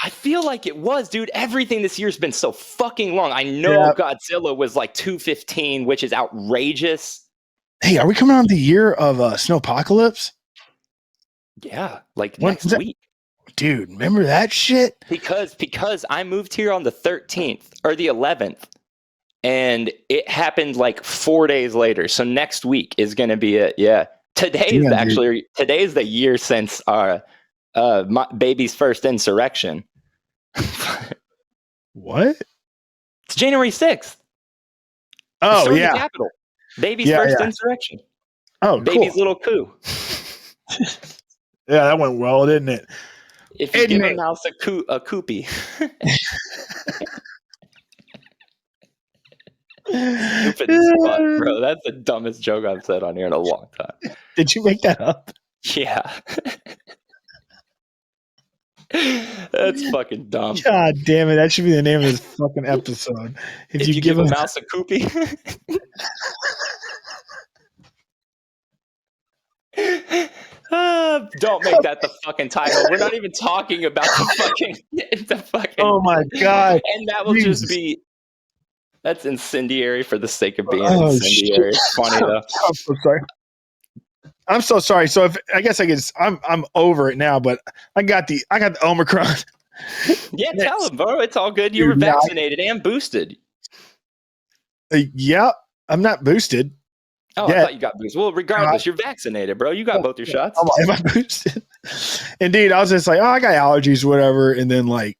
I feel like it was, dude. Everything this year's been so fucking long. I know Godzilla was like 2:15, which is outrageous. Hey, are we coming on the year of Snowpocalypse? Yeah, like next week. Dude, remember that shit? Because I moved here on the 13th or the 11th, and it happened like 4 days later. So next week is going to be it. Yeah. Today's the year since our my baby's first insurrection. What? It's January 6th. Oh, The yeah. Capitol. Baby's first insurrection. Oh, baby's cool. little coup. Yeah, that went well, didn't it? If you give a mouse a Coup-Ie. Stupid as fuck, bro. That's the dumbest joke I've said on here in a long time. Did you make that up? Yeah. That's fucking dumb. God damn it. That should be the name of this fucking episode. If you give a mouse a Coup-Ie. Don't make that the fucking title. We're not even talking about the fucking. Oh my God. And that will just be. That's incendiary for the sake of being incendiary. Shit. It's funny though. I'm so sorry. I'm so sorry. So I'm over it now, but I got the Omicron. Yeah, tell him, bro. It's all good. You were vaccinated and boosted. Yeah, I'm not boosted. Oh, I thought you got boosted. Well, regardless, you're vaccinated, bro. You got both your shots. Am I boosted? Indeed, I was just like, I got allergies, whatever. And then I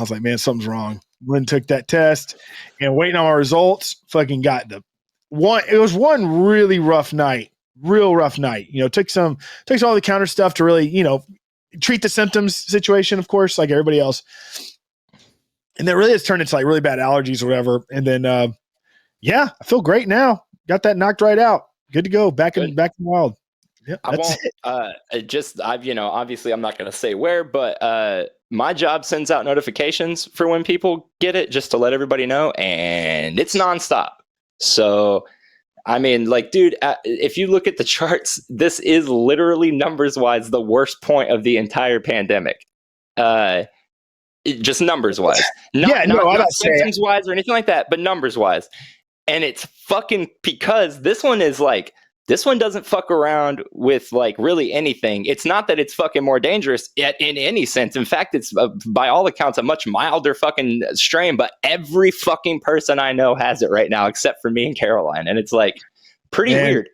was like, man, something's wrong. Went and took that test and waiting on my results. Fucking got it was one really rough night. Real rough night. Took all the counter stuff to really, treat the symptoms situation, of course, like everybody else. And that really has turned into really bad allergies or whatever. And then, I feel great now. Got that knocked right out. Good to go. Back in the wild. Yep, I won't. Obviously, I'm not going to say where, but my job sends out notifications for when people get it, just to let everybody know, and it's nonstop. So, I mean, dude, if you look at the charts, this is literally numbers-wise the worst point of the entire pandemic. Just numbers-wise, not symptoms-wise or anything like that, but numbers-wise. And it's fucking because this one doesn't fuck around with really anything. It's not that it's fucking more dangerous in any sense. In fact, it's by all accounts a much milder fucking strain, but every fucking person I know has it right now except for me and Caroline. And it's pretty weird.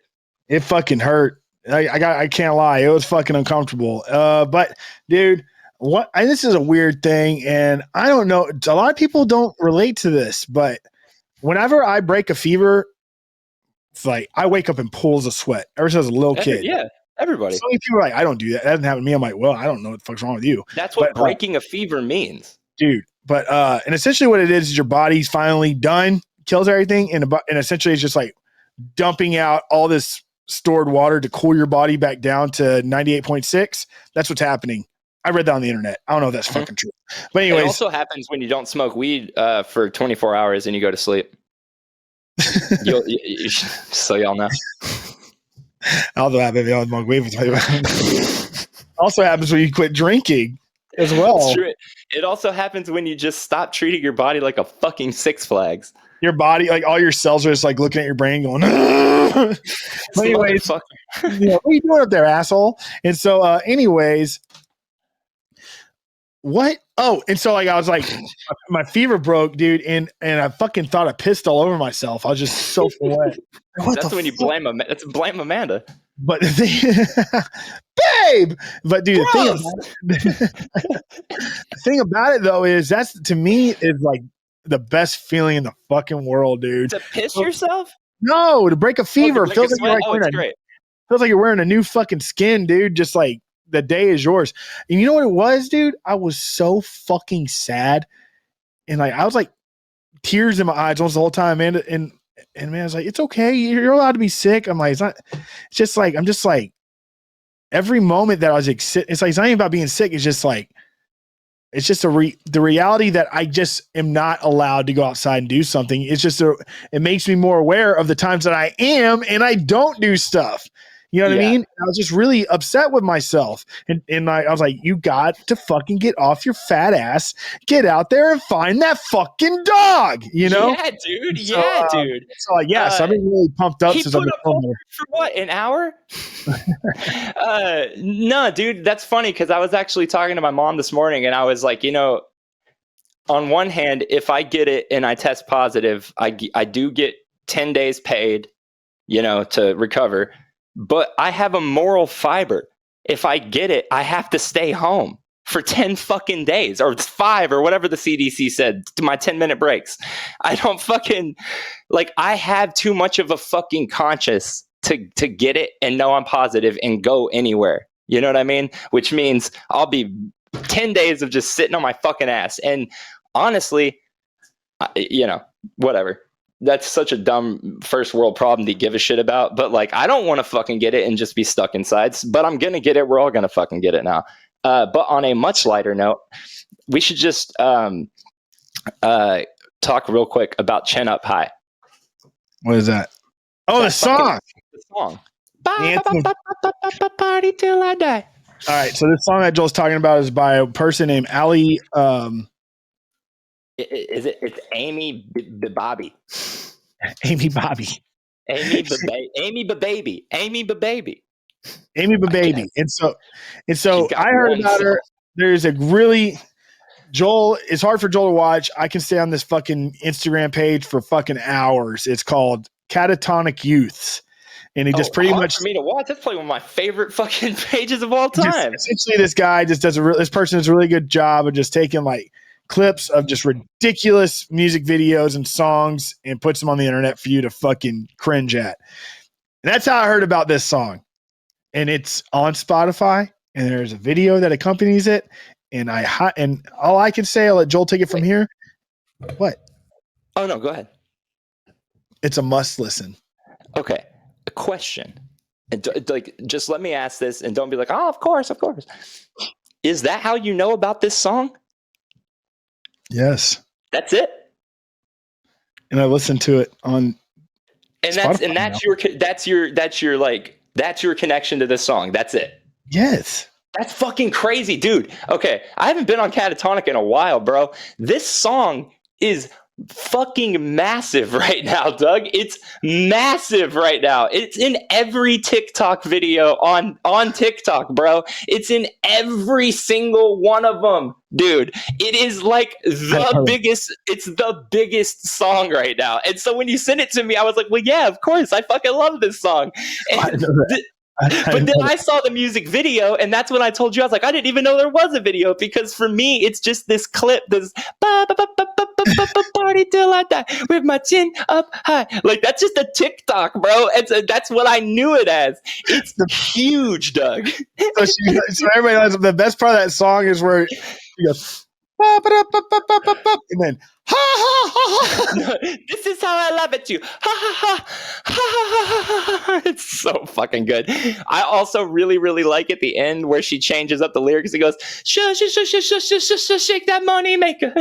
It fucking hurt. I can't lie. It was fucking uncomfortable. But dude, this is a weird thing. And I don't know. A lot of people don't relate to this, but whenever I break a fever, it's I wake up in pools of sweat ever since I was a little kid. Yeah, everybody. So many people are I don't do that. That doesn't happen to me. I'm well, I don't know what the fuck's wrong with you. That's what breaking a fever means. Dude. But, and essentially what it is your body's finally done, kills everything. And essentially it's just dumping out all this stored water to cool your body back down to 98.6. That's what's happening. I read that on the internet. I don't know if that's fucking true. But anyways. It also happens when you don't smoke weed for 24 hours and you go to sleep. So y'all know. Also happens when you quit drinking as well. It's true. It also happens when you just stop treating your body like a fucking Six Flags. Your body, all your cells are just looking at your brain going, but anyways, what are you doing up there, asshole? And so, anyways, what? Oh, and so I was my fever broke, dude, and I fucking thought I pissed all over myself. I was just so wet. That's when you blame Amanda. But babe. But dude, the thing about it though is that's to me is the best feeling in the fucking world, dude. To piss yourself? No, to break a fever. Feels like you're wearing a new fucking skin, dude. Just the day is yours. And you know what it was, dude? I was so fucking sad. And I was tears in my eyes almost the whole time. And man, I was it's okay. You're allowed to be sick. I'm it's not, it's just I'm just every moment that I was it's not even about being sick. It's just it's just the reality that I just am not allowed to go outside and do something. It's just it makes me more aware of the times that I am and I don't do stuff. You know what I Yeah. mean? I was just really upset with myself. And I was like, you got to fucking get off your fat ass, get out there and find that fucking dog, you know? Yeah, dude. So, Yeah, dude. So so I've been really pumped up He since I've put been up filming it. for what, an hour? No, dude, that's funny because I was actually talking to my mom this morning and I was like, on one hand, if I get it and I test positive, I do get 10 days paid, to recover. But I have a moral fiber. If I get it, I have to stay home for 10 fucking days or 5 or whatever the CDC said, my 10-minute breaks. I don't fucking, I have too much of a fucking conscience to get it and know I'm positive and go anywhere. You know what I mean? Which means I'll be 10 days of just sitting on my fucking ass. And honestly, whatever. That's such a dumb first world problem to give a shit about. But I don't want to fucking get it and just be stuck inside. But I'm going to get it. We're all going to fucking get it now. But on a much lighter note, we should just talk real quick about Chin Up High. What is that? Oh, the song. The song. Party till I die. All right. So this song that Joel's talking about is by a person named Ali. It's Amy Bobby. Amy Bobby. Amy Baby. And so I heard about her. There's a really Joel. It's hard for Joel to watch. I can stay on this fucking Instagram page for fucking hours. It's called Catatonic Youths. And he just pretty much for me to watch. That's probably one of my favorite fucking pages of all time. Essentially, this guy just does this person does a really good job of just taking clips of just ridiculous music videos and songs and puts them on the internet for you to fucking cringe at. And that's how I heard about this song. And it's on Spotify and there's a video that accompanies it. And all I can say, I'll let Joel take it from here. What? Oh no, go ahead. It's a must listen. Okay. A question. And just let me ask this and don't be like, oh, of course. Is that how you know about this song? Yes. That's it. And I listened to it on Spotify that's your connection to this song. That's it. Yes. That's fucking crazy, dude. Okay, I haven't been on Catatonic in a while, bro. This song is fucking massive right now, Doug. It's massive right now. It's in every TikTok video on TikTok, bro. It's in every single one of them, dude. It is the biggest. It's the biggest song right now. And so when you sent it to me, I was like, well, yeah, of course. I fucking love this song. But then I saw the music video, and that's when I told you, I was like, I didn't even know there was a video, because for me, it's just this clip, this party till I die with my chin up high. That's just a TikTok, bro. That's what I knew it as. It's huge, Doug. So everybody knows the best part of that song is where she goes, and then ha ha ha ha. This is how I love it, you. Ha ha ha ha ha ha. It's so fucking good. I also really, really like at the end where she changes up the lyrics and goes, shake that money maker.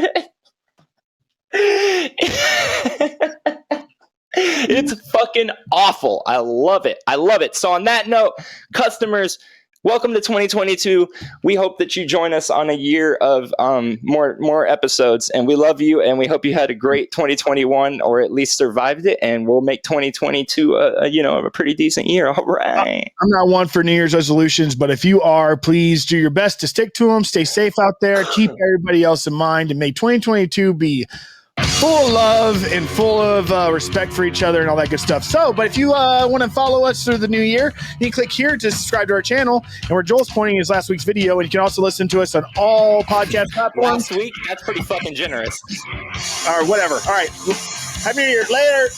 It's fucking awful. I love it. So on that note, customers, welcome to 2022. We hope that you join us on a year of more episodes, and we love you, and we hope you had a great 2021, or at least survived it, and we'll make 2022 a pretty decent year. All right. I'm not one for New Year's resolutions, but if you are, please do your best to stick to them. Stay safe out there. Keep everybody else in mind, and make 2022 be full of love and full of respect for each other and all that good stuff. So, but if you want to follow us through the new year, you can click here to subscribe to our channel. And where Joel's pointing is last week's video, and you can also listen to us on all podcast platforms. Last week? That's pretty fucking generous. Or whatever. All right. Happy New Year. Later.